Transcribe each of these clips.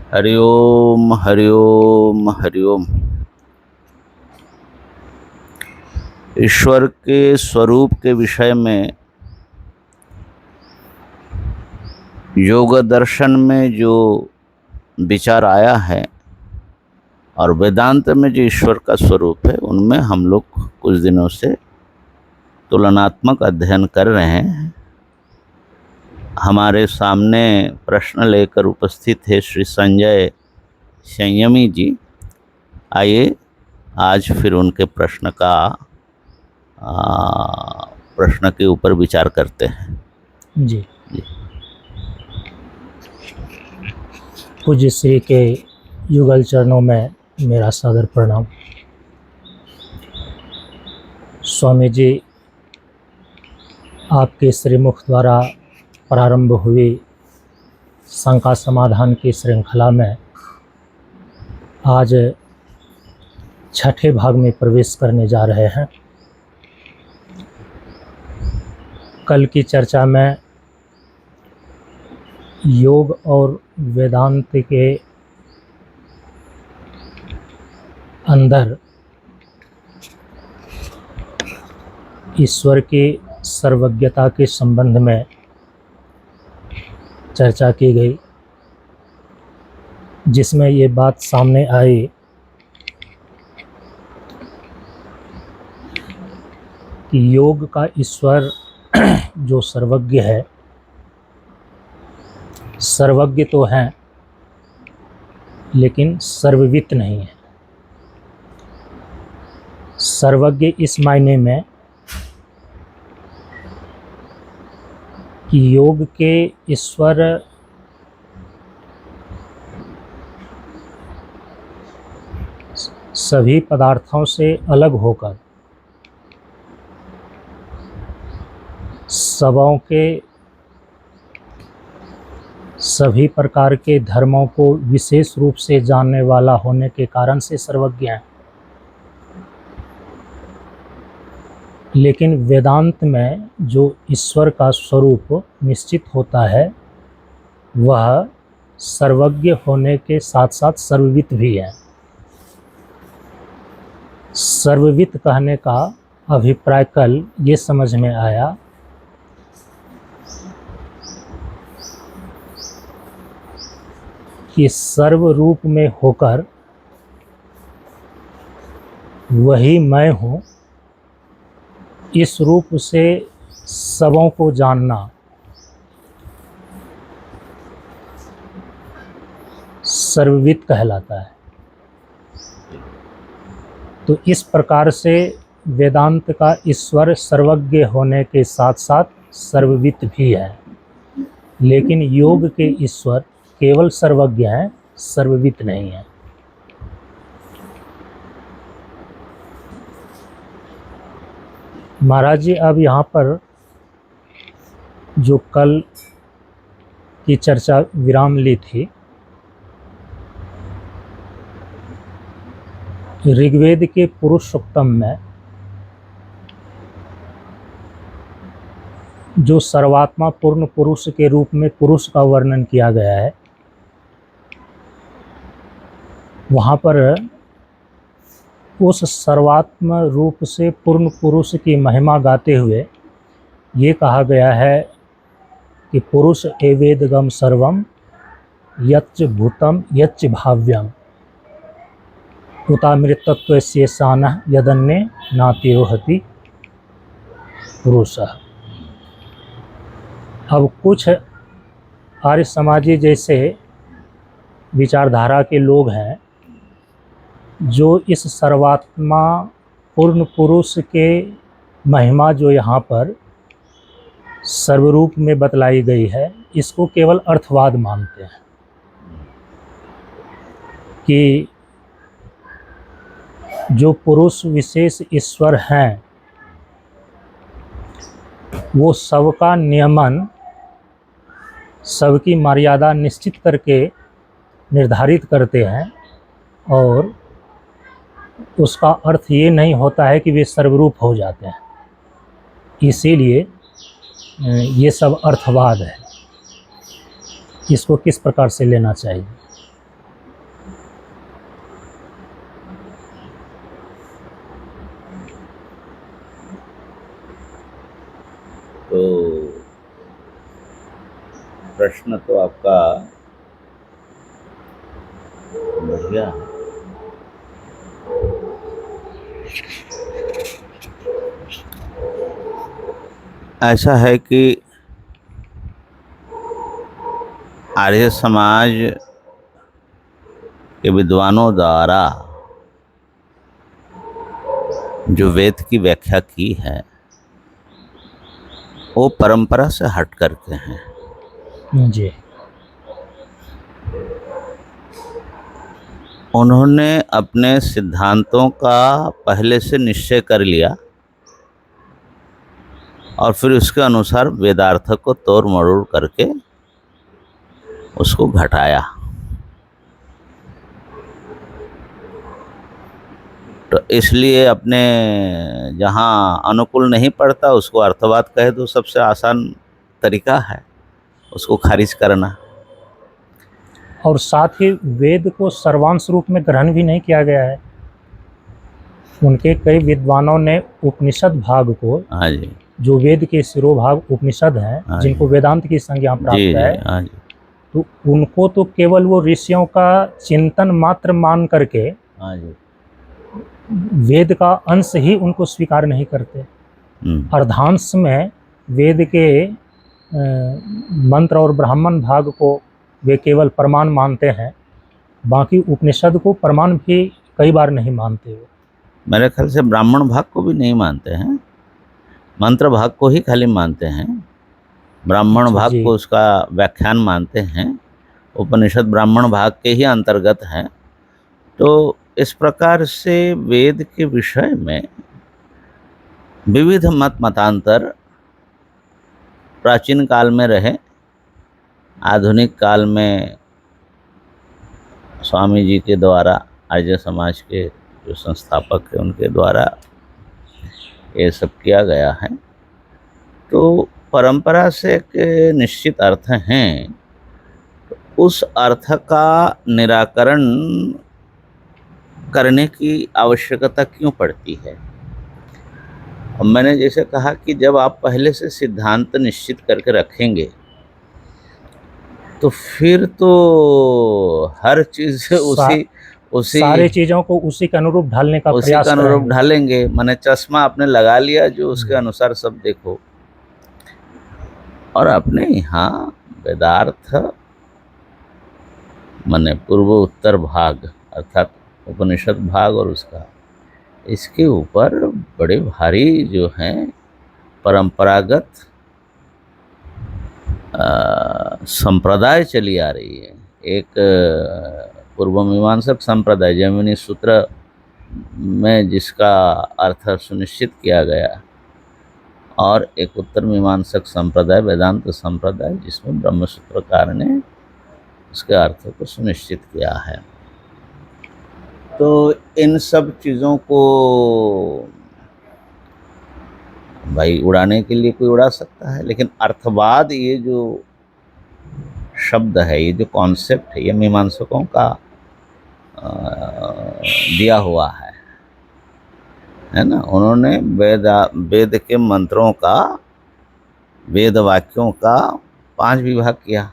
हरि ओम हरि ओम हरि ओम। ईश्वर के स्वरूप के विषय में योग दर्शन में जो विचार आया है और वेदांत में जो ईश्वर का स्वरूप है, उनमें हम लोग कुछ दिनों से तुलनात्मक अध्ययन कर रहे हैं। हमारे सामने प्रश्न लेकर उपस्थित है श्री संजय संयमी जी। आइए आज फिर उनके प्रश्न के ऊपर विचार करते हैं। जी। पूज्य श्री के युगल चरणों में मेरा सादर प्रणाम। स्वामी जी, आपके श्रीमुख द्वारा प्रारंभ हुई शंका समाधान की श्रृंखला में आज छठे भाग में प्रवेश करने जा रहे हैं। कल की चर्चा में योग और वेदांत के अंदर ईश्वर की सर्वज्ञता के संबंध में चर्चा की गई, जिसमें ये बात सामने आई कि योग का ईश्वर जो सर्वज्ञ है, सर्वज्ञ तो है लेकिन सर्ववित नहीं है। सर्वज्ञ इस मायने में कि योग के ईश्वर सभी पदार्थों से अलग होकर सबों के सभी प्रकार के धर्मों को विशेष रूप से जानने वाला होने के कारण से सर्वज्ञ है। लेकिन वेदांत में जो ईश्वर का स्वरूप निश्चित होता है, वह सर्वज्ञ होने के साथ साथ सर्ववित भी है। सर्ववित कहने का अभिप्राय कल ये समझ में आया कि सर्व रूप में होकर वही मैं हूँ, इस रूप से सबों को जानना सर्ववित कहलाता है। तो इस प्रकार से वेदांत का ईश्वर सर्वज्ञ होने के साथ साथ सर्ववित भी है, लेकिन योग के ईश्वर केवल सर्वज्ञ हैं, सर्ववित नहीं है। महाराज जी, अब यहाँ पर जो कल की चर्चा विराम ली थी, ऋग्वेद के पुरुष सूक्तम में जो सर्वात्मा पूर्ण पुरुष के रूप में पुरुष का वर्णन किया गया है, वहाँ पर उस सर्वात्म रूप से पूर्ण पुरुष की महिमा गाते हुए ये कहा गया है कि पुरुष एवेदगम सर्वम यच्च भूतम यच्च भाव्यम उतामृतत्वस्य सानः यदन्ये नातिरोहति पुरुषः। अब कुछ आर्य समाजी जैसे विचारधारा के लोग हैं जो इस सर्वात्मा पूर्ण पुरुष के महिमा जो यहाँ पर सर्वरूप में बतलाई गई है, इसको केवल अर्थवाद मानते हैं कि जो पुरुष विशेष ईश्वर हैं वो सबका नियमन, सबकी मर्यादा निश्चित करके निर्धारित करते हैं, और उसका अर्थ ये नहीं होता है कि वे सर्वरूप हो जाते हैं। इसीलिए ये सब अर्थवाद है। इसको किस प्रकार से लेना चाहिए? प्रश्न तो आपका बढ़िया है। ऐसा है कि आर्य समाज के विद्वानों द्वारा जो वेद की व्याख्या की है वो परंपरा से हट करके हैं। जी। उन्होंने अपने सिद्धांतों का पहले से निश्चय कर लिया और फिर उसके अनुसार वेदार्थ को तोड़ मरोड़ करके उसको घटाया। तो इसलिए अपने जहाँ अनुकूल नहीं पड़ता उसको अर्थवाद कह दो, सबसे आसान तरीका है उसको खारिज करना। और साथ ही वेद को सर्वांश रूप में ग्रहण भी नहीं किया गया है। उनके कई विद्वानों ने उपनिषद भाग को, हाँ जी, जो वेद के शिरोभाग उपनिषद हैं, हाँ जिनको जी, वेदांत की संज्ञा जी प्राप्त जी, है, हाँ जी, तो उनको तो केवल वो ऋषियों का चिंतन मात्र मान करके हाँ जी, वेद का अंश ही उनको स्वीकार नहीं करते। अर्धांश में वेद के मंत्र और ब्राह्मण भाग को वे केवल प्रमाण मानते हैं, बाकी उपनिषद को प्रमाण भी कई बार नहीं मानते वो। मेरे ख्याल से ब्राह्मण भाग को भी नहीं मानते हैं, मंत्र भाग को ही खाली मानते हैं। ब्राह्मण भाग जी। को उसका व्याख्यान मानते हैं, उपनिषद ब्राह्मण भाग के ही अंतर्गत हैं। तो इस प्रकार से वेद के विषय में विविध मतांतर प्राचीन काल में रहे, आधुनिक काल में स्वामी जी के द्वारा, आर्य समाज के जो संस्थापक हैं उनके द्वारा ये सब किया गया है। तो परंपरा से एक निश्चित अर्थ हैं, उस अर्थ का निराकरण करने की आवश्यकता क्यों पड़ती है। और मैंने जैसे कहा कि जब आप पहले से सिद्धांत निश्चित करके रखेंगे तो फिर तो हर चीज उसी सारी चीजों को उसी के अनुरूप ढालने का उसी प्रयास का अनुरूप करेंगे। ढालेंगे। माने चश्मा आपने लगा लिया जो उसके अनुसार सब देखो। और अपने यहाँ वेदार्थ माने पूर्व उत्तर भाग अर्थात उपनिषद भाग और उसका, इसके ऊपर बड़े भारी जो हैं परंपरागत संप्रदाय चली आ रही है। एक पूर्व मीमांसक संप्रदाय जैमिनी सूत्र में जिसका अर्थ सुनिश्चित किया गया, और एक उत्तर मीमांसक संप्रदाय वेदांत संप्रदाय जिसमें ब्रह्मसूत्रकार ने उसके अर्थ को सुनिश्चित किया है। तो इन सब चीज़ों को भाई उड़ाने के लिए कोई उड़ा सकता है, लेकिन अर्थवाद ये जो शब्द है, ये जो कॉन्सेप्ट है, ये मीमांसकों का दिया हुआ है ना। उन्होंने वेद के मंत्रों का, वेद वाक्यों का 5 विभाग किया: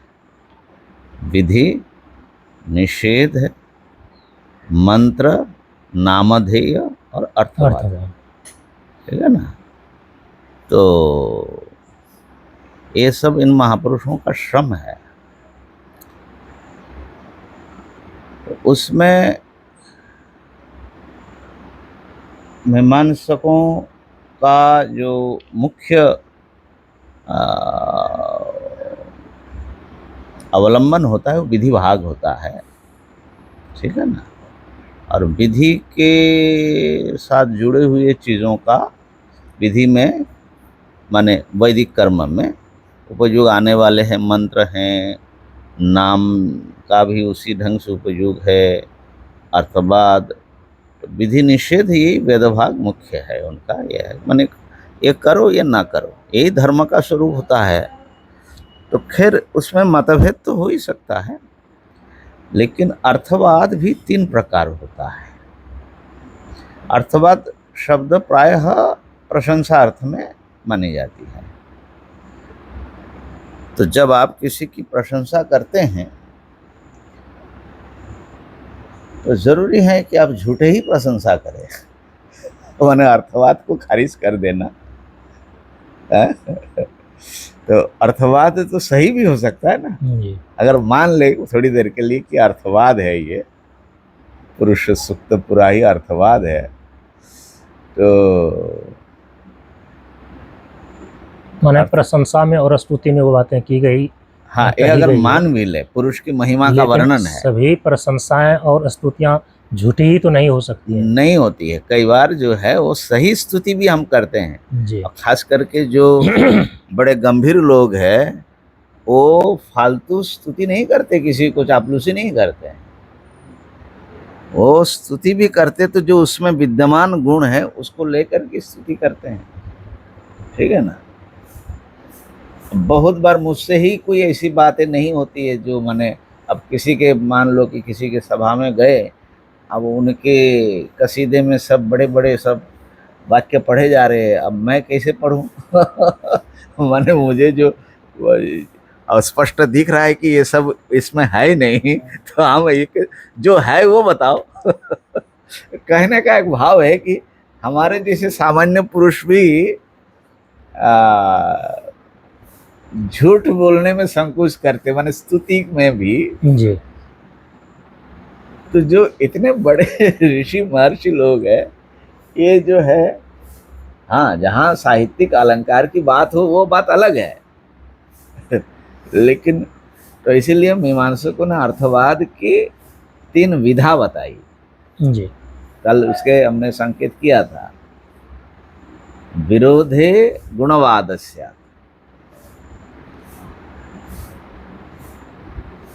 विधि, निषेध, मंत्र, नामधेय और अर्थवाद। ठीक है ना। तो ये सब इन महापुरुषों का श्रम है। तो उसमें मीमांसकों का जो मुख्य अवलंबन होता है वो विधि भाग होता है। ठीक है ना। और विधि के साथ जुड़े हुए चीज़ों का विधि में माने वैदिक कर्म में उपयोग आने वाले हैं, मंत्र हैं, नाम का भी उसी ढंग से उपयोग है, अर्थवाद, विधि निषेध, यही वेदभाग मुख्य है उनका। यह है माने ये करो ये ना करो, यही धर्म का स्वरूप होता है। तो खैर उसमें मतभेद तो हो ही सकता है, लेकिन अर्थवाद भी 3 प्रकार होता है। अर्थवाद शब्द प्रायः प्रशंसा अर्थ में मानी जाती है। तो जब आप किसी की प्रशंसा करते हैं तो जरूरी है कि आप झूठे ही प्रशंसा करें, मैंने अर्थवाद को खारिज कर देना है? तो अर्थवाद तो सही भी हो सकता है ना। जी अगर मान ले थोड़ी देर के लिए कि अर्थवाद है, ये पुरुष सुक्त पूरा ही अर्थवाद है, तो माने प्रशंसा में और स्तुति में वो बातें की गई, हाँ, ये कही अगर गई है। मान भी ले पुरुष की महिमा का लेकिन वर्णन है, सभी प्रशंसाएं और स्तुतियां झूठी ही तो नहीं हो सकती है। नहीं होती है। कई बार जो है वो सही स्तुति भी हम करते हैं, जी और खास करके जो बड़े गंभीर लोग हैं वो फालतू स्तुति नहीं करते, किसी को चापलूसी नहीं करते हैं। वो स्तुति भी करते तो जो उसमें विद्यमान गुण है उसको लेकर के स्तुति करते हैं, ठीक है ना। बहुत बार मुझसे ही कोई ऐसी बातें नहीं होती है जो मैंने, अब किसी के, मान लो कि किसी के सभा में गए, अब उनके कसीदे में सब बड़े बड़े सब वाक्य पढ़े जा रहे हैं, अब मैं कैसे पढ़ूं? माने मुझे जो स्पष्ट दिख रहा है कि ये सब इसमें है ही नहीं, तो हम एक जो है वो बताओ। कहने का एक भाव है कि हमारे जैसे सामान्य पुरुष भी झूठ बोलने में संकोच करते, माने स्तुति में भी। जी तो जो इतने बड़े ऋषि महर्षि लोग हैं, ये जो है, हाँ, जहाँ साहित्यिक अलंकार की बात हो वो बात अलग है। लेकिन तो इसीलिए मीमांसकों ने अर्थवाद की 3 विधा बताई। जी कल उसके हमने संकेत किया था, विरोधे गुणवादस्य,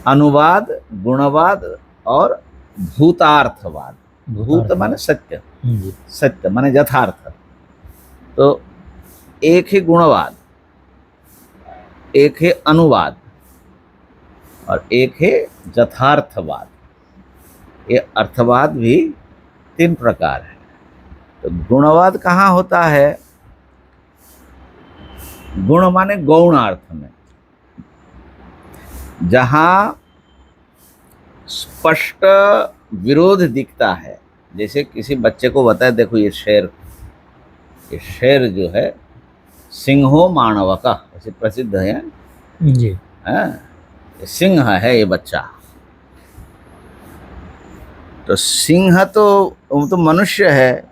अनुवाद, गुणवाद और भूतार्थवाद। भूत माने सत्य, जी सत्य माने यथार्थ। तो एक है गुणवाद, एक है अनुवाद और एक है यथार्थवाद। ये अर्थवाद भी 3 प्रकार है। तो गुणवाद कहाँ होता है? गुण माने गौण अर्थ में, जहाँ स्पष्ट विरोध दिखता है। जैसे किसी बच्चे को बताए, देखो ये शेर जो है सिंहो मानवका, ऐसे प्रसिद्ध है, जी सिंह है ये बच्चा। तो सिंह तो वो तो मनुष्य है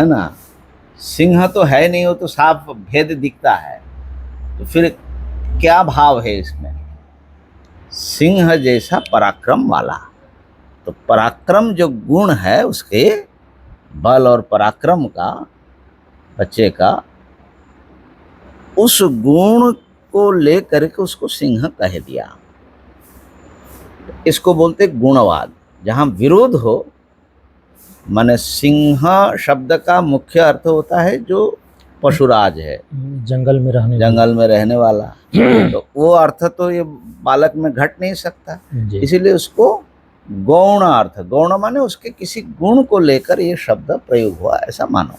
ना, सिंह तो है नहीं, वो तो साफ भेद दिखता है। तो फिर क्या भाव है इसमें? सिंह जैसा पराक्रम वाला। तो पराक्रम जो गुण है, उसके बल और पराक्रम का, बच्चे का, उस गुण को लेकर के उसको सिंह कह दिया। इसको बोलते गुणवाद। जहाँ विरोध हो, माने सिंह शब्द का मुख्य अर्थ होता है जो पशुराज है, जंगल में रहने वाला। तो वो अर्थ तो ये बालक में घट नहीं सकता, जी इसीलिए उसको गौण अर्थ, गौण माने उसके किसी गुण को लेकर ये शब्द प्रयोग हुआ, ऐसा मानो,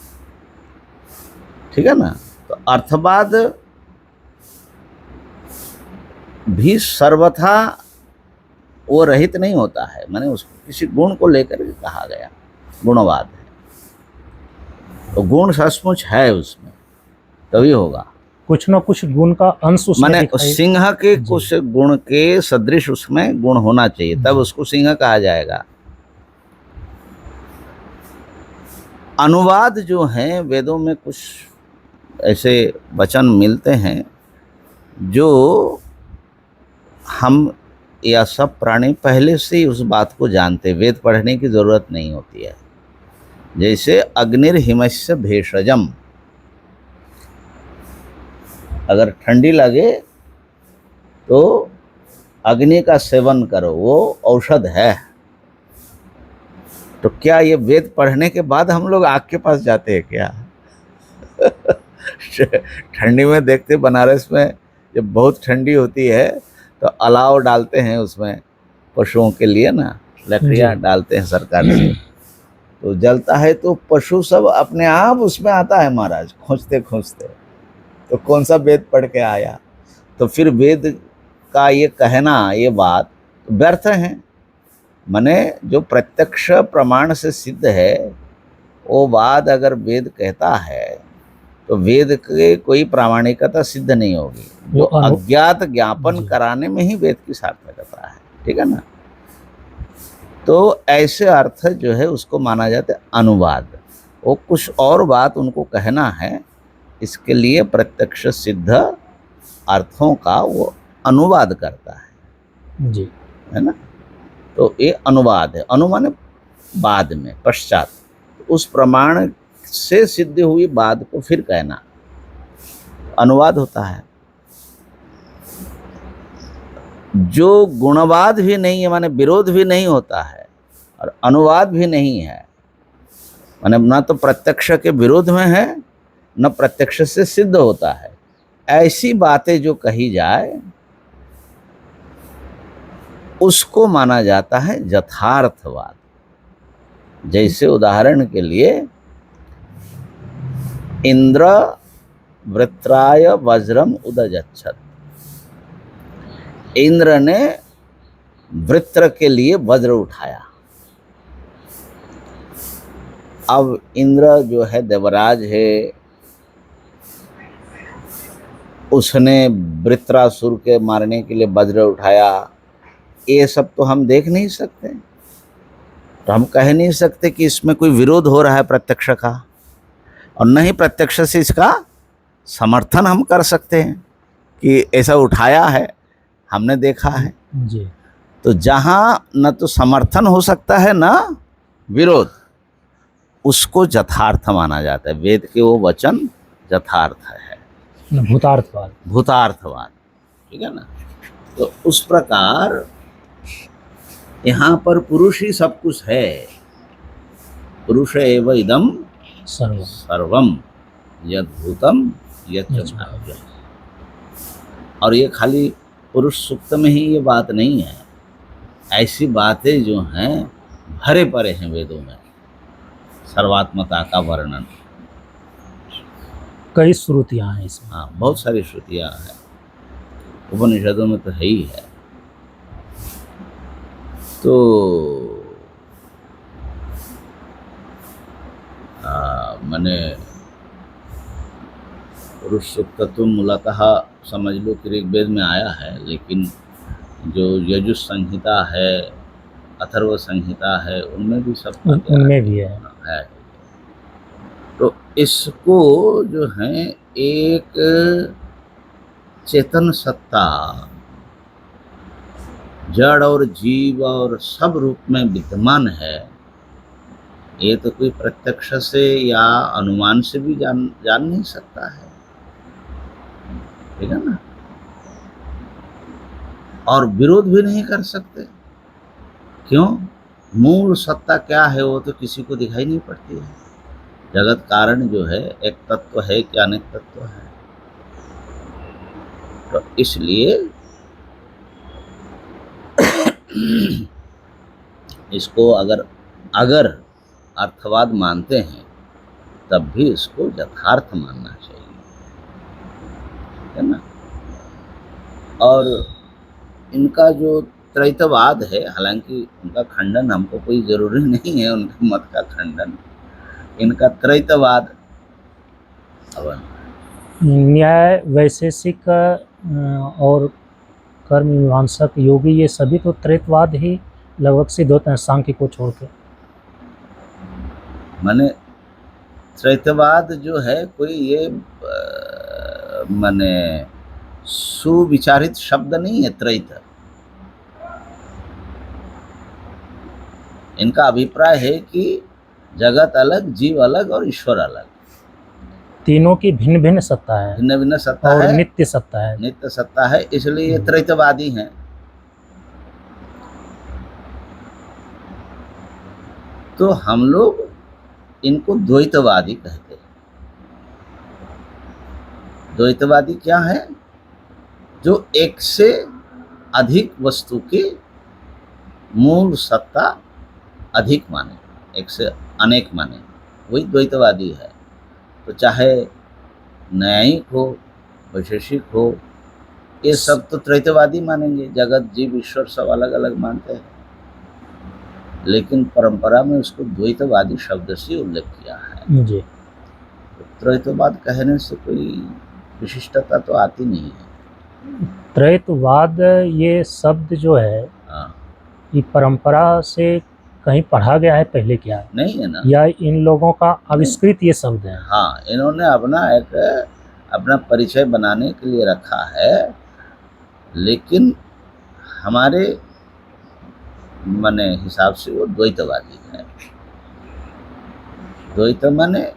ठीक है ना। तो अर्थवाद भी सर्वथा वो रहित नहीं होता है, माने उसको किसी गुण को लेकर के कहा गया, गुणवाद है। तो गुण सचमुच है उसमें, तभी होगा। कुछ न कुछ गुण का अंश उसमें माने दिखाई। सिंह के कुछ गुण के सदृश उसमें गुण होना चाहिए, तब उसको सिंह कहा जाएगा। अनुवाद जो हैं, वेदों में कुछ ऐसे वचन मिलते हैं जो हम या सब प्राणी पहले से ही उस बात को जानते, वेद पढ़ने की जरूरत नहीं होती है। जैसे अग्निर्हिमस्य भेषजम, अगर ठंडी लगे तो अग्नि का सेवन करो, वो औषध है। तो क्या ये वेद पढ़ने के बाद हम लोग आग के पास जाते हैं क्या? ठंडी में देखते, बनारस में जब बहुत ठंडी होती है तो अलाव डालते हैं उसमें पशुओं के लिए ना, लकड़ियाँ डालते हैं सरकार से, तो जलता है तो पशु सब अपने आप उसमें आता है महाराज, खोजते खोजते। तो कौन सा वेद पढ़ के आया? तो फिर वेद का ये कहना, ये बात व्यर्थ है। माने जो प्रत्यक्ष प्रमाण से सिद्ध है वो बात अगर वेद कहता है तो वेद के कोई प्रामाणिकता सिद्ध नहीं होगी। जो अज्ञात ज्ञापन कराने में ही वेद की सार्थकता है, ठीक है ना। तो ऐसे अर्थ जो है उसको माना जाता है अनुवाद। वो कुछ और बात उनको कहना है, इसके लिए प्रत्यक्ष सिद्ध अर्थों का वो अनुवाद करता है जी, है ना। तो ये अनुवाद है। अनु माने बाद में, पश्चात, उस प्रमाण से सिद्ध हुई बात को फिर कहना अनुवाद होता है। जो गुणवाद भी नहीं है, माने विरोध भी नहीं होता है और अनुवाद भी नहीं है, माने न तो प्रत्यक्ष के विरोध में है न प्रत्यक्ष से सिद्ध होता है, ऐसी बातें जो कही जाए उसको माना जाता है यथार्थवाद। जैसे उदाहरण के लिए इंद्र वृत्राय वज्रम उदजच्छत, इंद्र ने वृत्र के लिए वज्र उठाया। अब इंद्र जो है देवराज है, उसने वृत्रासुर के मारने के लिए वज्र उठाया। ये सब तो हम देख नहीं सकते, तो हम कह नहीं सकते कि इसमें कोई विरोध हो रहा है प्रत्यक्ष का, और न ही प्रत्यक्ष से इसका समर्थन हम कर सकते हैं कि ऐसा उठाया है, हमने देखा है जी। तो जहाँ न तो समर्थन हो सकता है न विरोध, उसको यथार्थ माना जाता है। वेद के वो वचन यथार्थ है, भूतार्थवाद, भूतार्थवाद, ठीक है ना। तो उस प्रकार यहाँ पर पुरुष ही सब कुछ है। पुरुष एव इदम सर्वम यद्भूतम यच्च भाव्यम। और ये खाली पुरुष सूक्त में ही ये बात नहीं है, ऐसी बातें जो हैं भरे पड़े हैं वेदों में सर्वात्मता का वर्णन। कई श्रुतियाँ हैं इसमें। हाँ, बहुत सारी श्रुतियाँ हैं, उपनिषदों में तो है ही है। तो मैंने पुरुष सूक्त तो मूलतः समझ लो कि ऋग्वेद में आया है, लेकिन जो यजुः संहिता है, अथर्व संहिता है, उनमें भी सब उनमें भी है। तो इसको जो है एक चेतन सत्ता जड़ और जीव और सब रूप में विद्यमान है, ये तो कोई प्रत्यक्ष से या अनुमान से भी जान नहीं सकता है, ठीक है ना। और विरोध भी नहीं कर सकते। क्यों? मूल सत्ता क्या है वो तो किसी को दिखाई नहीं पड़ती है। जगत कारण जो है एक तत्व है कि अनेक तत्व है। तो इसलिए इसको अगर अर्थवाद मानते हैं तब भी इसको यथार्थ मानना चाहिए, है ना। और इनका जो त्रैतवाद है, हालांकि उनका खंडन हमको कोई ज़रूरी नहीं है, उनके मत का खंडन, इनका त्रैतवाद न्याय वैशेषिक और कर्म मीमांसक योगी ये सभी तो त्रैतवाद ही लगभग सिद्ध होते हैं सांख्य को छोड़ के। माने त्रैतवाद जो है कोई ये माने सुविचारित शब्द नहीं है त्रैत। इनका अभिप्राय है कि जगत अलग, जीव अलग और ईश्वर अलग, तीनों की भिन्न भिन्न सत्ता है, भिन्न भिन्न सत्ता और है, नित्य सत्ता है, नित्य सत्ता है, इसलिए ये त्रैतवादी हैं। तो हम लोग इनको द्वैतवादी कहते हैं। द्वैतवादी क्या है? जो एक से अधिक वस्तु की मूल सत्ता अधिक माने, एक से अनेक माने, वही द्वैतवादी है। तो चाहे न्यायिक हो, वैशेषिक हो, ये सब तो त्रैतवादी मानेंगे। जगत जीव ईश्वर सब अलग अलग मानते हैं, लेकिन परंपरा में उसको द्वैतवादी शब्द से उल्लेख किया है। जी। तो त्रैतवाद कहने से कोई विशिष्टता तो आती नहीं है। त्रैतवाद ये शब्द जो है हाँ, ये परंपरा से कहीं पढ़ा गया है पहले क्या है, नहीं है ना। या इन लोगों का आविष्कृत ये शब्द है? हाँ, इन्होंने अपना परिचय बनाने के लिए रखा है, लेकिन हमारे माने हिसाब से वो द्वैतवादी है। द्वैत माने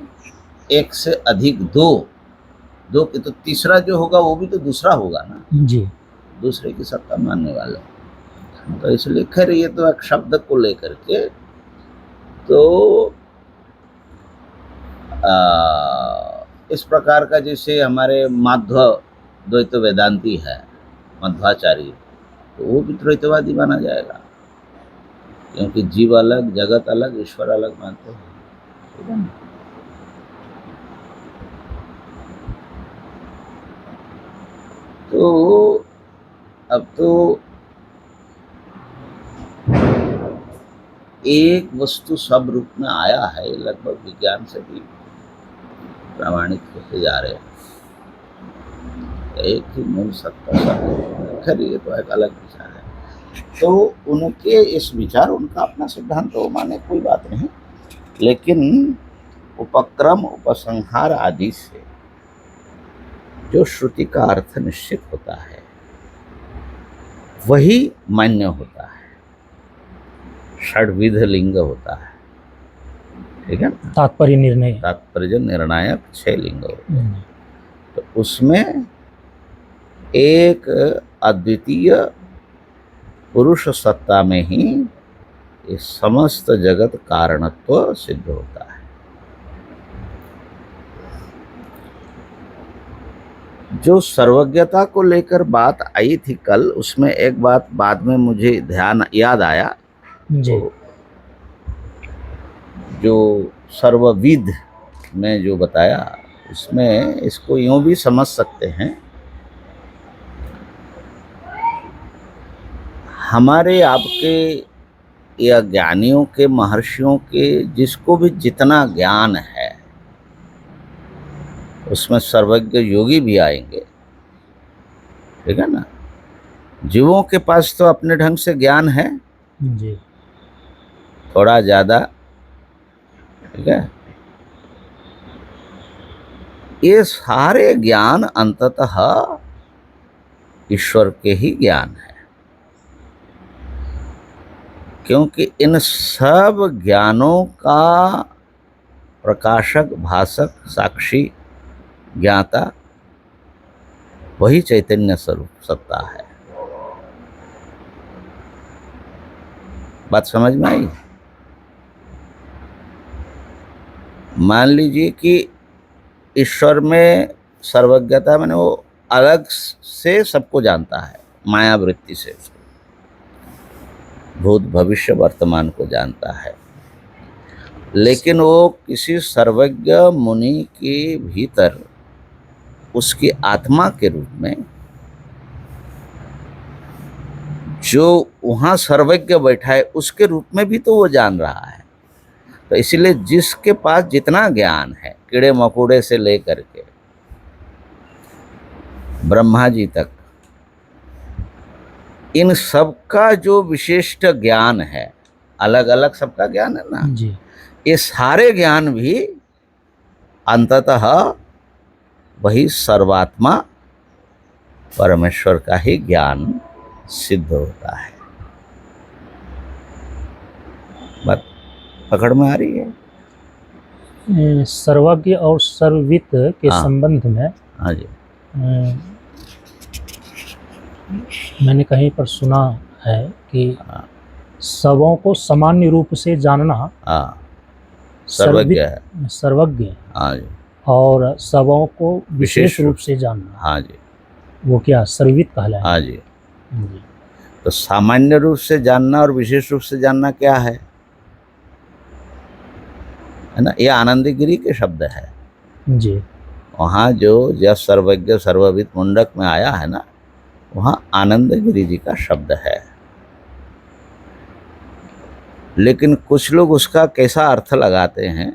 एक से अधिक दो की, तो तीसरा जो होगा वो भी तो दूसरा होगा ना। जी। दूसरे की सत्ता मानने वाले। तो इसलिए खैर ये तो एक शब्द को लेकर के तो इस प्रकार का, जैसे हमारे माध्व द्वैत वेदांती है मध्वाचार्य, तो वो भी द्वैतवादी माना जाएगा, क्योंकि जीव अलग, जगत अलग, ईश्वर अलग मानते हैं। ठीक है ना? तो अब तो एक वस्तु सब रूप में आया है, लगभग विज्ञान से भी प्रामाणिक होते जा रहे हैं। एक ही मूल सत्ता सब, खैर ये तो एक अलग विचार है। तो उनके इस विचार, उनका अपना सिद्धांत हो, माने कोई बात नहीं, लेकिन उपक्रम उपसंहार आदि से जो श्रुति का अर्थ निश्चित होता है वही मान्य होता है। षड्विध लिंग होता है, ठीक है ना। तात्पर्य निर्णायक 6 लिंग होते हैं। तो उसमें एक अद्वितीय पुरुष सत्ता में ही ये समस्त जगत कारणत्व सिद्ध होता है। जो सर्वज्ञता को लेकर बात आई थी कल, उसमें एक बात बाद में मुझे याद आया जी। तो जो सर्वविद में जो बताया, उसमें इसको यूं भी समझ सकते हैं, हमारे आपके या ज्ञानियों के, महर्षियों के, जिसको भी जितना ज्ञान है उसमें सर्वज्ञ योगी भी आएंगे, ठीक है ना। जीवों के पास तो अपने ढंग से ज्ञान है जी। थोड़ा ज़्यादा, ठीक है। ये सारे ज्ञान अंततः ईश्वर के ही ज्ञान है, क्योंकि इन सब ज्ञानों का प्रकाशक, भाषक, साक्षी, ज्ञाता वही चैतन्य स्वरूप सत्ता है। बात समझ में आई? मान लीजिए कि ईश्वर में सर्वज्ञता मैंने वो अलग से सबको जानता है, माया वृत्ति से उसको भूत भविष्य वर्तमान को जानता है, लेकिन वो किसी सर्वज्ञ मुनि के भीतर उसकी आत्मा के रूप में, जो वहाँ सर्वज्ञ बैठा है उसके रूप में भी तो वो जान रहा है। तो इसलिए जिसके पास जितना ज्ञान है, कीड़े मकोड़े से लेकर के ब्रह्मा जी तक, इन सबका जो विशिष्ट ज्ञान है, अलग अलग सबका ज्ञान है ना जी। ये सारे ज्ञान भी अंततः वही सर्वात्मा परमेश्वर का ही ज्ञान सिद्ध होता है। बात पकड़ में आ रही है? सर्वज्ञ और सर्ववित के संबंध में हाँ जी, मैंने कहीं पर सुना है कि सबों को सामान्य रूप से जानना सर्वज्ञ है, सर्वज्ञ। हाँ जी। और सबों को विशेष रूप से जानना, हाँ जी, वो क्या सर्ववित कहलाएगा? हाँ जी। तो सामान्य रूप से जानना और विशेष रूप से जानना क्या है ना, ये आनंद गिरी के शब्द है जी। वहाँ जो यह सर्वज्ञ सर्वविद मुंडक में आया है ना, वहाँ आनंदगिरी जी का शब्द है। लेकिन कुछ लोग उसका कैसा अर्थ लगाते हैं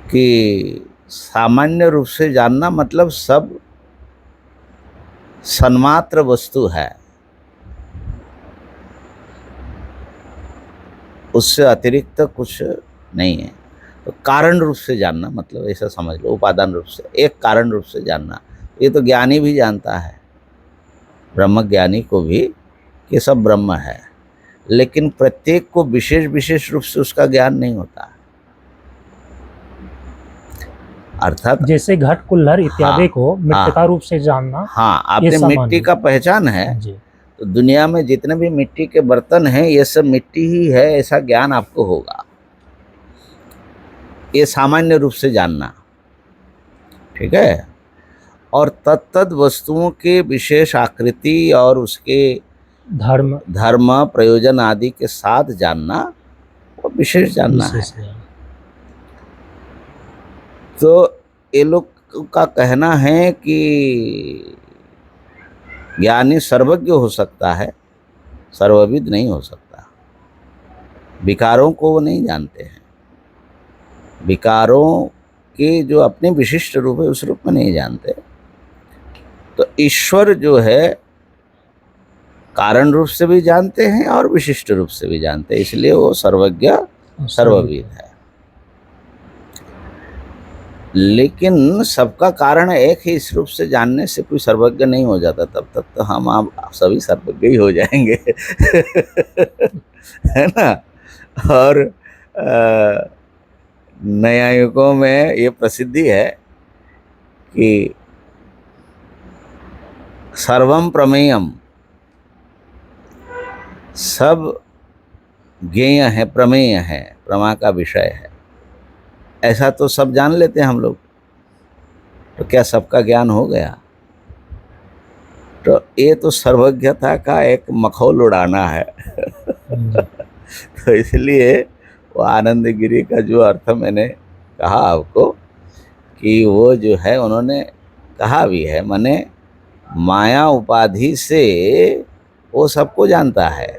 कि सामान्य रूप से जानना मतलब सब सन्मात्र वस्तु है, उससे अतिरिक्त कुछ नहीं है। तो कारण रूप से जानना मतलब ऐसा समझ लो, उपादान रूप से, एक कारण रूप से जानना। ये तो ज्ञानी भी जानता है, ब्रह्म ज्ञानी को भी, कि सब ब्रह्म है, लेकिन प्रत्येक को विशेष विशेष रूप से उसका ज्ञान नहीं होता। अर्थात जैसे घट कुल्हड़ इत्यादि हाँ, को मृतिका रूप से जानना। हाँ, ये आपने सामान्य मिट्टी का पहचान है, जी। तो दुनिया में जितने भी मिट्टी के बर्तन हैं ये सब मिट्टी ही है, ऐसा ज्ञान आपको होगा। ये सामान्य रूप से जानना, ठीक है। और तत्तद वस्तुओं के विशेष आकृति और उसके धर्म प्रयोजन आदि के साथ जानना, वो विशेष जानना है। तो ये लोग का कहना है कि ज्ञानी सर्वज्ञ हो सकता है, सर्वविद नहीं हो सकता। विकारों को वो नहीं जानते हैं, विकारों के जो अपने विशिष्ट रूप है उस रूप में नहीं जानते। तो ईश्वर जो है कारण रूप से भी जानते हैं और विशिष्ट रूप से भी जानते हैं, इसलिए वो सर्वज्ञ सर्वविद है। लेकिन सबका कारण एक ही इस रूप से जानने से कोई सर्वज्ञ नहीं हो जाता, तब तक तो हम आप सभी सर्वज्ञ ही हो जाएंगे है ना। और न्यायिकों में ये प्रसिद्धि है कि सर्वम प्रमेयम, सब ज्ञेय है, प्रमेय है, प्रमा का विषय है, ऐसा तो सब जान लेते हैं हम लोग। तो क्या सबका ज्ञान हो गया? तो ये तो सर्वज्ञता का एक मखौल उड़ाना है तो इसलिए वो आनंदगिरी का जो अर्थ मैंने कहा आपको कि वो जो है उन्होंने कहा भी है, माने माया उपाधि से वो सबको जानता है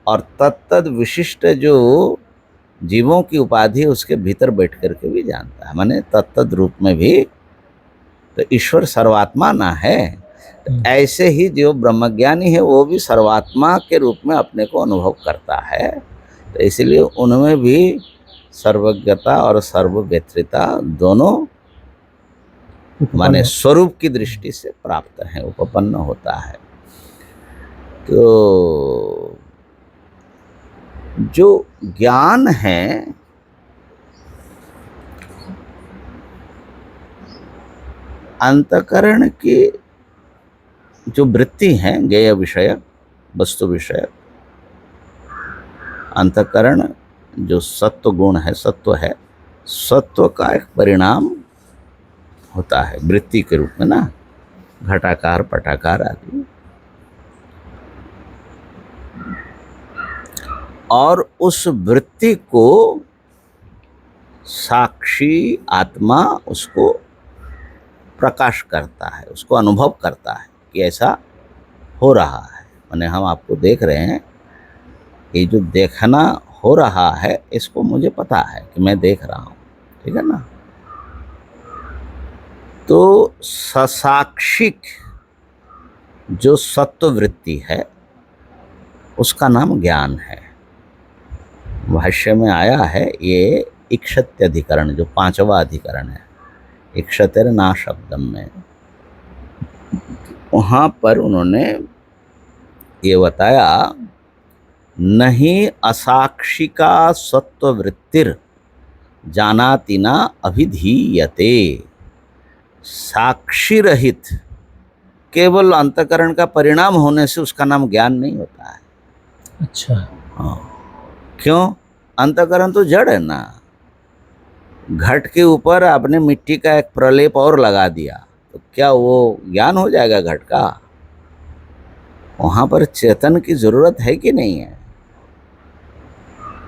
और तत्तद विशिष्ट जो जीवों की उपाधि उसके भीतर बैठ करके भी जानता है, माने तत्तद रूप में भी। तो ईश्वर सर्वात्मा ना है, तो ऐसे ही जो ब्रह्मज्ञानी है वो भी सर्वात्मा के रूप में अपने को अनुभव करता है। तो इसलिए उनमें भी सर्वज्ञता और सर्वव्यतिता दोनों माने स्वरूप की दृष्टि से प्राप्त है, उपपन्न होता है। तो जो ज्ञान है अंतकरण की जो वृत्ति है, ज्ञेय विषयक वस्तु विषयक, अंतकरण जो सत्व गुण है, सत्व है, सत्व का एक परिणाम होता है वृत्ति के रूप में ना, घटाकार पटाकार आदि। और उस वृत्ति को साक्षी आत्मा उसको प्रकाश करता है, उसको अनुभव करता है कि ऐसा हो रहा है। माने हम आपको देख रहे हैं, ये जो देखना हो रहा है इसको मुझे पता है कि मैं देख रहा हूँ, ठीक है ना। तो ससाक्षिक जो सत्व वृत्ति है उसका नाम ज्ञान है। भाष्य में आया है ये इक्षत्यधिकरण, जो 5वां अधिकरण है, इक्षतिर ना शब्दम में, वहाँ पर उन्होंने ये बताया, नहीं असाक्षिका सत्ववृत्तिर जानाति न अभिधीयते। साक्षी रहित केवल अंतकरण का परिणाम होने से उसका नाम ज्ञान नहीं होता है। अच्छा, हाँ, क्यों? अंतकरण तो जड़ है ना। घट के ऊपर आपने मिट्टी का एक प्रलेप और लगा दिया तो क्या वो ज्ञान हो जाएगा घट का? वहाँ पर चेतन की जरूरत है कि नहीं है?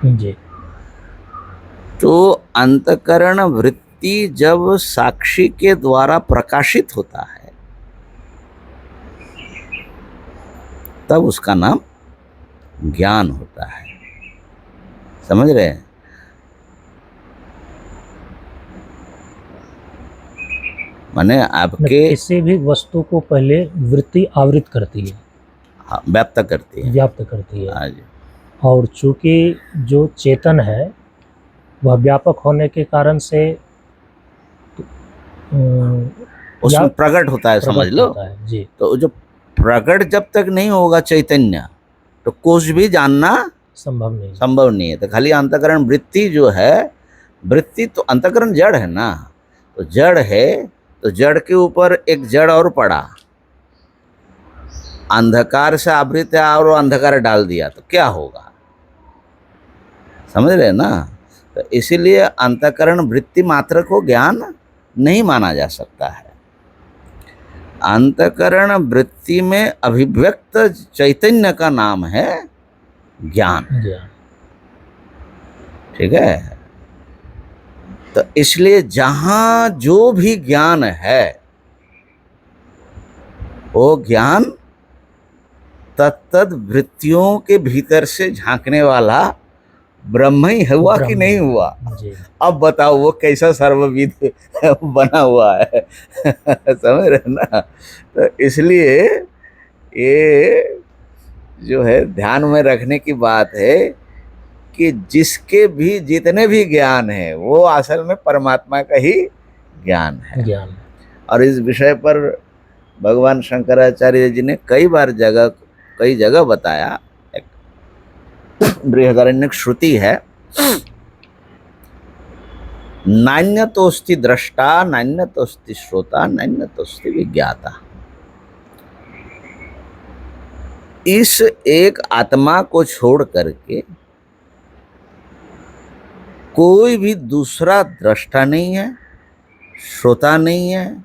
जी। तो अंतकरण वृत्ति वृत्ति जब साक्षी के द्वारा प्रकाशित होता है तब उसका नाम ज्ञान होता है। समझ रहे हैं? माने आपके किसी भी वस्तु को पहले वृत्ति आवृत करती है, हाँ, व्याप्त करती है, व्याप्त करती है। हाँ जी। और चूंकि जो चेतन है वह व्यापक होने के कारण से उसमें प्रकट होता है, समझ लो। जी। तो जो प्रकट जब तक नहीं होगा चैतन्य तो कुछ भी जानना संभव नहीं है। तो खाली अंतःकरण वृत्ति जो है, वृत्ति तो अंतःकरण जड़ है ना, तो जड़ है, तो जड़ के ऊपर एक जड़ और पड़ा, अंधकार से आवृत है और अंधकार डाल दिया तो क्या होगा? समझ रहे ना? तो इसीलिए अंतःकरण वृत्ति मात्र को ज्ञान नहीं माना जा सकता है। अंतःकरण वृत्ति में अभिव्यक्त चैतन्य का नाम है ज्ञान। ठीक है? तो इसलिए जहां जो भी ज्ञान है वो ज्ञान तत्तद वृत्तियों के भीतर से झांकने वाला ब्रह्म ही हुआ कि नहीं हुआ? अब बताओ वो कैसा सर्वविद बना हुआ है। समझ रहे ना? तो इसलिए ये जो है ध्यान में रखने की बात है कि जिसके भी जितने भी ज्ञान है वो असल में परमात्मा का ही ज्ञान है। और इस विषय पर भगवान शंकराचार्य जी ने कई जगह बताया। एक बृहदारण्यक श्रुति है, नान्यतोस्ति दृष्टा नान्यतोस्ति श्रोता नान्यतोस्ति विज्ञाता। इस एक आत्मा को छोड़ करके कोई भी दूसरा दृष्टा नहीं है, श्रोता नहीं है,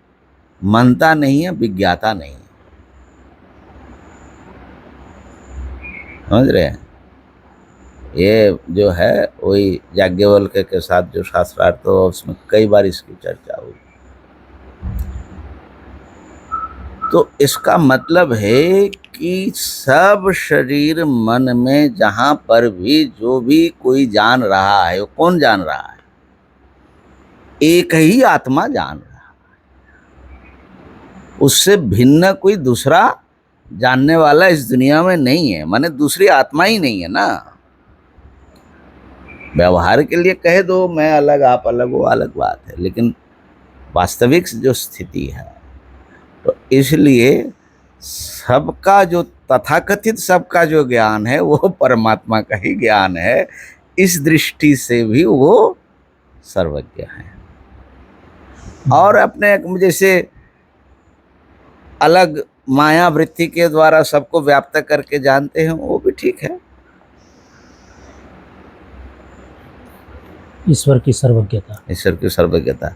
मनता नहीं है, विज्ञाता नहीं है। समझ रहे हैं? ये जो है वही याज्ञवल्क्य के साथ जो शास्त्रार्थ हो उसमें कई बार इसकी चर्चा हुई। तो इसका मतलब है कि सब शरीर मन में जहाँ पर भी जो भी कोई जान रहा है, वो कौन जान रहा है? एक ही आत्मा जान रहा है। उससे भिन्न कोई दूसरा जानने वाला इस दुनिया में नहीं है। माने दूसरी आत्मा ही नहीं है ना। व्यवहार के लिए कह दो मैं अलग आप अलग, वो अलग बात है, लेकिन वास्तविक जो स्थिति है, तो इसलिए सबका जो तथाकथित सबका जो ज्ञान है वो परमात्मा का ही ज्ञान है। इस दृष्टि से भी वो सर्वज्ञ है। और अपने जैसे अलग माया वृत्ति के द्वारा सबको व्याप्त करके जानते हैं, वो भी ठीक है। ईश्वर की सर्वज्ञता।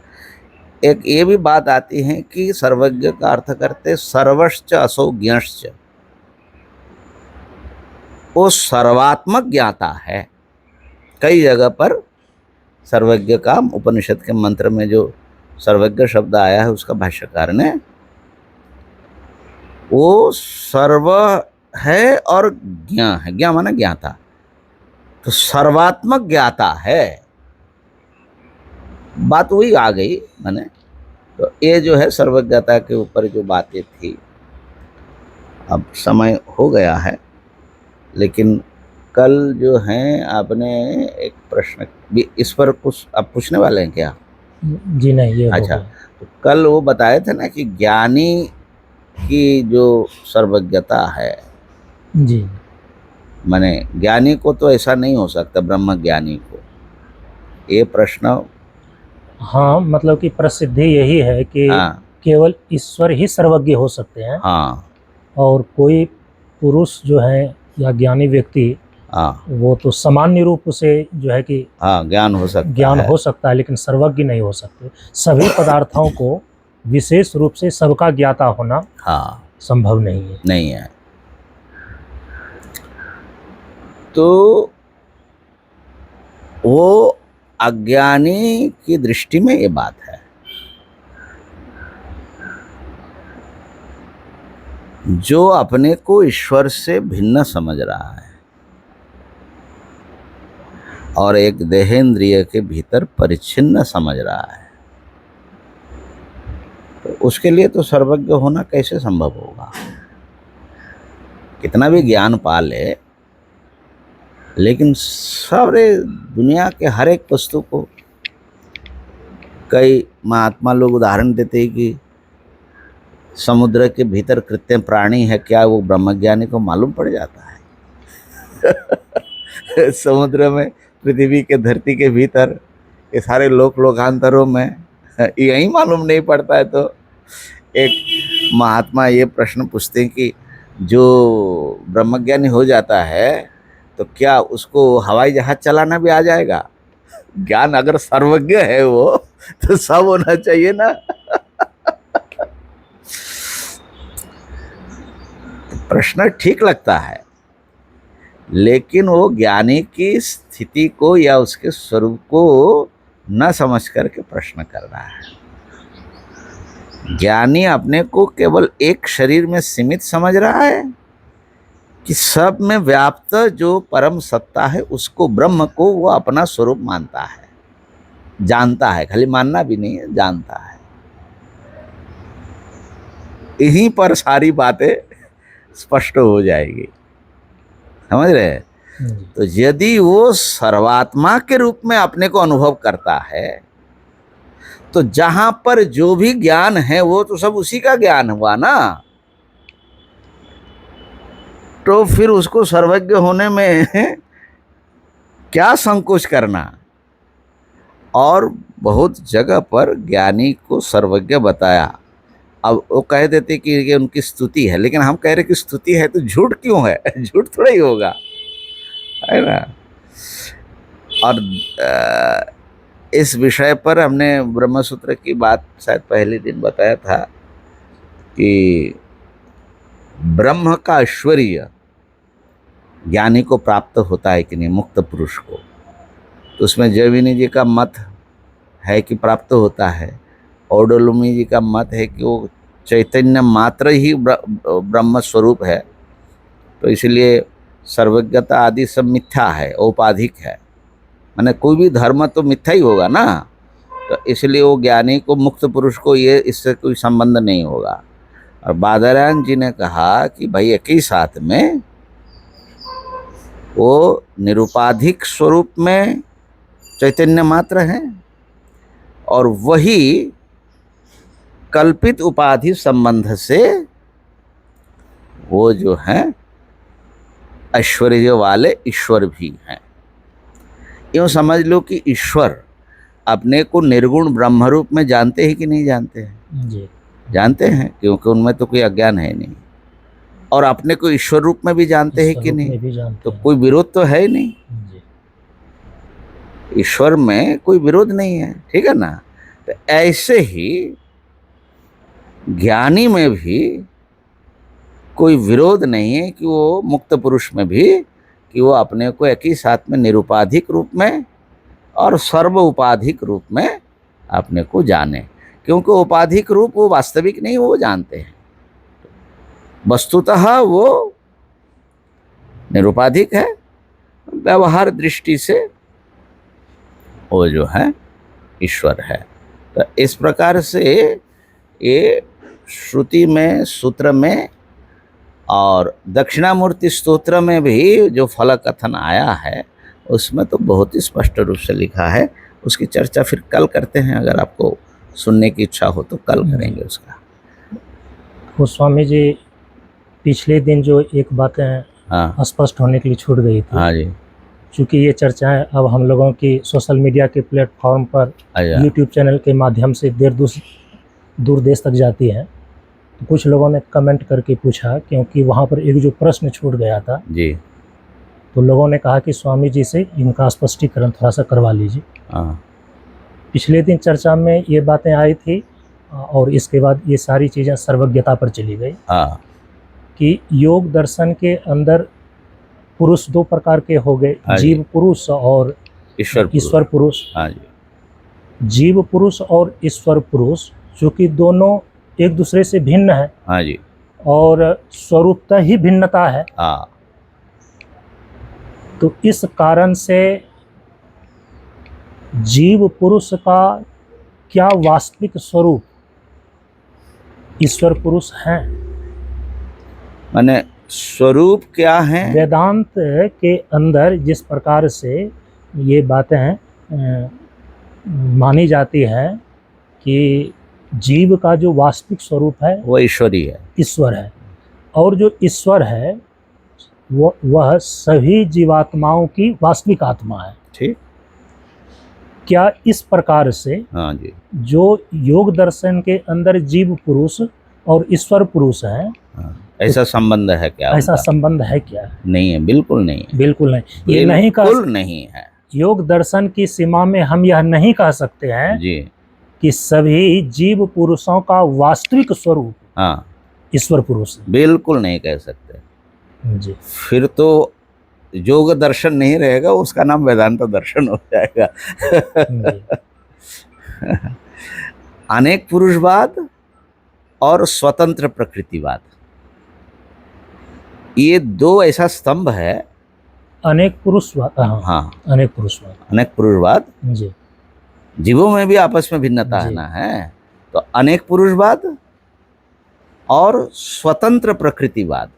एक ये भी बात आती है कि सर्वज्ञ का अर्थ करते सर्वश्च असौ ज्ञश्च, वो सर्वात्मक ज्ञाता है। कई जगह पर सर्वज्ञ का उपनिषद के मंत्र में जो सर्वज्ञ शब्द आया है उसका भाष्यकार ने, वो सर्व है और ज्ञा है। ज्ञा माना ज्ञाता, तो सर्वात्मक ज्ञाता है। बात वही आ गई माने। तो ये जो है सर्वज्ञता के ऊपर जो बातें थी, अब समय हो गया है, लेकिन कल जो है आपने एक प्रश्न भी इस पर कुछ आप पूछने वाले हैं क्या? जी नहीं, ये अच्छा। तो कल वो बताए थे ना कि ज्ञानी की जो सर्वज्ञता है जी, माने ज्ञानी को तो ऐसा नहीं हो सकता, ब्रह्म ज्ञानी को। ये प्रश्न, हाँ, मतलब कि प्रसिद्धि यही है कि केवल ईश्वर ही सर्वज्ञ हो सकते हैं। हाँ। और कोई पुरुष जो है या ज्ञानी व्यक्ति, वो तो सामान्य रूप से जो है कि ज्ञान हो सकता है, लेकिन सर्वज्ञ नहीं हो सकते। सभी पदार्थों को विशेष रूप से सबका ज्ञाता होना संभव नहीं है। तो वो अज्ञानी की दृष्टि में ये बात है। जो अपने को ईश्वर से भिन्न समझ रहा है और एक देहेंद्रिय के भीतर परिच्छिन्न समझ रहा है, तो उसके लिए तो सर्वज्ञ होना कैसे संभव होगा। कितना भी ज्ञान पा ले, लेकिन सारे दुनिया के हर एक वस्तु को, कई महात्मा लोग उदाहरण देते हैं कि समुद्र के भीतर कृत्रिम प्राणी है, क्या वो ब्रह्मज्ञानी को मालूम पड़ जाता है। समुद्र में, पृथ्वी के धरती के भीतर, ये सारे लोकांतरों में यही मालूम नहीं पड़ता है। तो एक महात्मा ये प्रश्न पूछते हैं कि जो ब्रह्मज्ञानी हो जाता है तो क्या उसको हवाई जहाज चलाना भी आ जाएगा? ज्ञान अगर सर्वज्ञ है वो, तो सब होना चाहिए ना। प्रश्न ठीक लगता है, लेकिन वो ज्ञानी की स्थिति को या उसके स्वरूप को न समझ करके प्रश्न कर रहा है। ज्ञानी अपने को केवल एक शरीर में सीमित समझ रहा है कि सब में व्याप्त जो परम सत्ता है उसको, ब्रह्म को, वो अपना स्वरूप मानता है, जानता है। खाली मानना भी नहीं है, जानता है। यहीं पर सारी बातें स्पष्ट हो जाएगी, समझ रहे हैं? तो यदि वो सर्वात्मा के रूप में अपने को अनुभव करता है, तो जहां पर जो भी ज्ञान है वो तो सब उसी का ज्ञान हुआ ना। तो फिर उसको सर्वज्ञ होने में क्या संकोच करना। और बहुत जगह पर ज्ञानी को सर्वज्ञ बताया। अब वो कह देते कि ये उनकी स्तुति है, लेकिन हम कह रहे कि स्तुति है तो झूठ क्यों है? झूठ थोड़ा ही होगा, है ना। और इस विषय पर हमने ब्रह्मसूत्र की बात शायद पहले दिन बताया था कि ब्रह्म का ऐश्वर्य ज्ञानी को प्राप्त होता है कि नहीं, मुक्त पुरुष को। तो उसमें जैमिनी जी का मत है कि प्राप्त होता है, औडुलुमी जी का मत है कि वो चैतन्य मात्र ही ब्रह्म स्वरूप है, तो इसलिए सर्वज्ञता आदि सब मिथ्या है, औपाधिक है। माने कोई भी धर्म तो मिथ्या ही होगा ना, तो इसलिए वो ज्ञानी को, मुक्त पुरुष को, ये इससे कोई संबंध नहीं होगा। और बादरायण जी ने कहा कि भाई एक ही साथ में वो निरुपाधिक स्वरूप में चैतन्य मात्र है और वही कल्पित उपाधि संबंध से वो जो है ऐश्वर्य वाले ईश्वर भी हैं। यूँ समझ लो कि ईश्वर अपने को निर्गुण ब्रह्म रूप में जानते हैं कि नहीं जानते हैं? जी, जानते हैं, क्योंकि उनमें तो कोई अज्ञान है नहीं। और अपने को ईश्वर रूप में भी जानते हैं कि नहीं? तो कोई विरोध तो है ही नहीं, ईश्वर में कोई विरोध नहीं है, ठीक है ना। तो ऐसे ही ज्ञानी में भी कोई विरोध नहीं है कि वो, मुक्त पुरुष में भी, कि वो अपने को एक ही साथ में निरुपाधिक रूप में और सर्व उपाधिक रूप में अपने को जाने। क्योंकि उपाधिक रूप वो वास्तविक नहीं, वो जानते हैं। वस्तुतः वो निरुपाधिक है, व्यवहार दृष्टि से वो जो है ईश्वर है। तो इस प्रकार से ये श्रुति में, सूत्र में और दक्षिणामूर्ति स्तोत्र में भी जो फल कथन आया है, उसमें तो बहुत ही स्पष्ट रूप से लिखा है। उसकी चर्चा फिर कल करते हैं, अगर आपको सुनने की इच्छा हो तो कल करेंगे उसका। गोस्वामी जी, पिछले दिन जो एक बातें स्पष्ट होने के लिए छूट गई थी। हाँ जी। चूँकि ये चर्चाएं अब हम लोगों की सोशल मीडिया के प्लेटफॉर्म पर, यूट्यूब चैनल के माध्यम से दूर देश तक जाती है, तो कुछ लोगों ने कमेंट करके पूछा, क्योंकि वहाँ पर एक जो प्रश्न छूट गया था जी, तो लोगों ने कहा कि स्वामी जी से इनका स्पष्टीकरण थोड़ा सा करवा लीजिए। पिछले दिन चर्चा में ये बातें आई थी और इसके बाद ये सारी चीज़ें सर्वज्ञता पर चली गई कि योग दर्शन के अंदर पुरुष दो प्रकार के हो गए, जीव पुरुष और ईश्वर पुरुष, हाँ जी, जीव पुरुष और ईश्वर पुरुष, चूँकि दोनों एक दूसरे से भिन्न है हाँ जी, और स्वरूपतः ही भिन्नता है, हाँ, तो इस कारण से जीव पुरुष का क्या वास्तविक स्वरूप ईश्वर पुरुष हैं। माने स्वरूप क्या है? वेदांत के अंदर जिस प्रकार से ये बातें मानी जाती है कि जीव का जो वास्तविक स्वरूप है वो ईश्वरी है, ईश्वर है, और जो ईश्वर है वह सभी जीवात्माओं की वास्तविक आत्मा है। ठीक, क्या इस प्रकार से हाँ जी, जो योग दर्शन के अंदर जीव पुरुष और ईश्वर पुरुष है, हाँ, ऐसा संबंध है क्या? ऐसा उनका? संबंध है क्या? नहीं है, बिल्कुल नहीं है, बिल्कुल नहीं। ये नहीं कह, बिल्कुल नहीं है योग दर्शन की सीमा में हम यह नहीं कह सकते हैं जी, कि सभी जीव पुरुषों का वास्तविक स्वरूप हाँ, ईश्वर पुरुष है। बिल्कुल नहीं कह सकते। जी, फिर तो योग दर्शन नहीं रहेगा, उसका नाम वेदांत दर्शन हो जाएगा। जी, अनेक पुरुषवाद और स्वतंत्र प्रकृतिवाद, ये दो ऐसा स्तंभ है। अनेक पुरुषवाद, हाँ, अनेक पुरुषवाद, अनेक पुरुषवाद, जी, जीवों में भी आपस में भिन्नता है जी। ना, है तो अनेक पुरुषवाद और स्वतंत्र प्रकृतिवाद,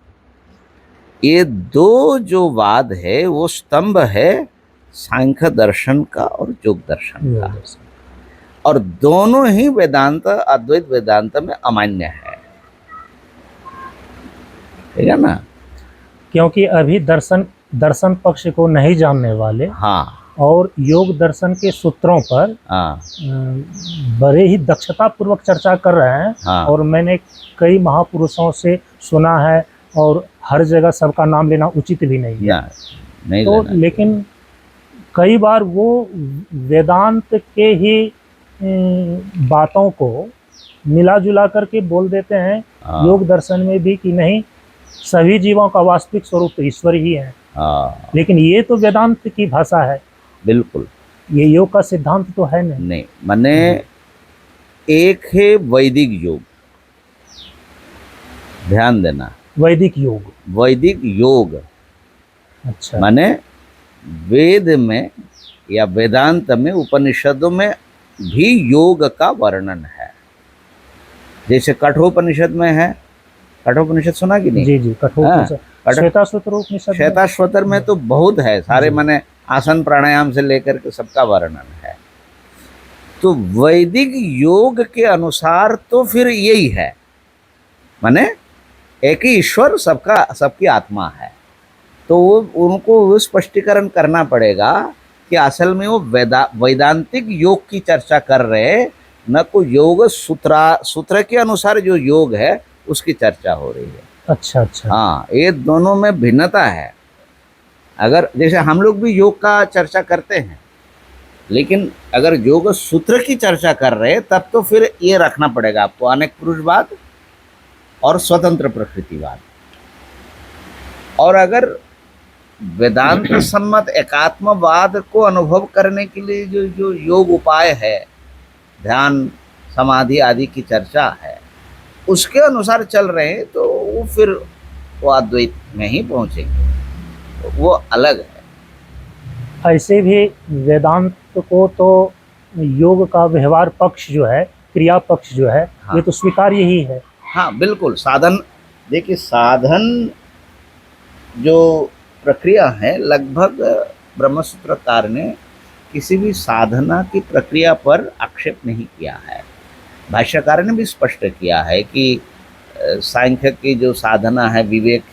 ये दो जो वाद है वो स्तंभ है सांख्य दर्शन का और योग दर्शन योग का, दर्शन। और दोनों ही वेदांत, अद्वैत वेदांत में अमान्य है, ठीक है ना। क्योंकि अभी दर्शन पक्ष को नहीं जानने वाले हाँ, और योग दर्शन के सूत्रों पर हाँ, बड़े ही दक्षता पूर्वक चर्चा कर रहे हैं। हाँ, और मैंने कई महापुरुषों से सुना है, और हर जगह सबका नाम लेना उचित भी नहीं है, नहीं तो लेना। लेकिन कई बार वो वेदांत के ही बातों को मिला जुला करके बोल देते हैं हाँ, योग दर्शन में भी कि नहीं, सभी जीवों का वास्तविक स्वरूप तो ईश्वर ही है। हाँ, लेकिन ये तो वेदांत की भाषा है, बिल्कुल ये योग का सिद्धांत तो है नहीं। नहीं। माने एक है वैदिक योग, ध्यान देना, वैदिक योग, वैदिक योग अच्छा, माने वेद में या वेदांत में, उपनिषदों में भी योग का वर्णन है। जैसे कठोपनिषद में है, कठोपनिषद सुना कि नहीं? जी जी, कठोपनिषद, श्वेताश्वतर उपनिषद, श्वेताश्वतर में तो बहुत है, सारे माने आसन प्राणायाम से लेकर के सबका वर्णन है। तो वैदिक योग के अनुसार तो फिर यही है, माने एक ही ईश्वर सबकी आत्मा है। तो वो उनको वो स्पष्टीकरण करना पड़ेगा कि असल में वो वैदांतिक योग की चर्चा कर रहे, न को योग सूत्र के अनुसार जो योग है उसकी चर्चा हो रही है। अच्छा अच्छा, हाँ, ये दोनों में भिन्नता है। अगर जैसे हम लोग भी योग का चर्चा करते हैं, लेकिन अगर योग सूत्र की चर्चा कर रहे तब तो फिर ये रखना पड़ेगा आपको, अनेक पुरुषवाद और स्वतंत्र प्रकृतिवाद। और अगर वेदांत सम्मत एकात्मवाद को अनुभव करने के लिए जो योग उपाय है, ध्यान समाधि आदि की चर्चा है, उसके अनुसार चल रहे हैं, तो वो फिर वो अद्वैत में ही पहुंचेंगे, तो वो अलग है। ऐसे भी वेदांत को तो योग का व्यवहार पक्ष जो है, क्रिया पक्ष जो है, हाँ, ये तो स्वीकार्य ही है। हाँ बिल्कुल। साधन, देखिए साधन जो प्रक्रिया है, लगभग ब्रह्मसूत्रकार ने किसी भी साधना की प्रक्रिया पर आक्षेप नहीं किया है। भाष्यकार ने भी स्पष्ट किया है कि सांख्य की जो साधना है विवेक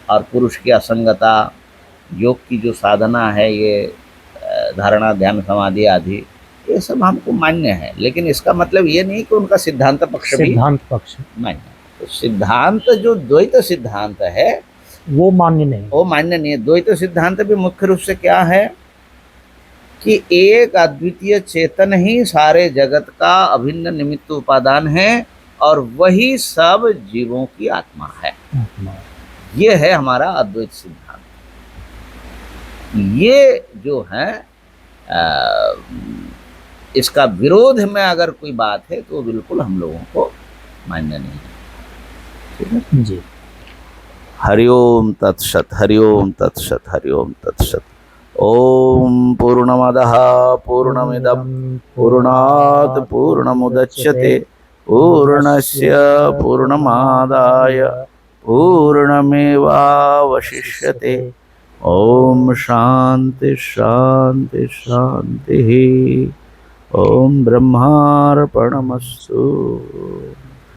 और पुरुष की असंगता, योग की जो साधना है ये धारणा ध्यान समाधि आदि, ये सब हमको मान्य है। लेकिन इसका मतलब ये नहीं कि उनका सिद्धांत पक्ष भी मान्य है। तो सिद्धांत जो द्वैत सिद्धांत है वो मान्य नहीं, वो मान्य नहीं है। द्वैत सिद्धांत भी मुख्य रूप से क्या है कि एक अद्वितीय चेतन ही सारे जगत का अभिन्न निमित्त उपादान है और वही सब जीवों की आत्मा है। ये है हमारा अद्वैत सिद्धांत। ये जो है इसका विरोध में अगर कोई बात है तो बिल्कुल हम लोगों को मान्य नहीं है। ठीक है जी। हरिओम तत्सत, हरिओम तत्सत, हरिओम तत्सत। ओम पूर्णमदः पूर्णमिदं पूर्णात् पूर्णमुदच्यते पूर्णस्य पूर्णमादाय पूर्णमेवावशिष्यते। ओम शांति शांति शांति। ओम ब्रह्मार्पणमस्तु।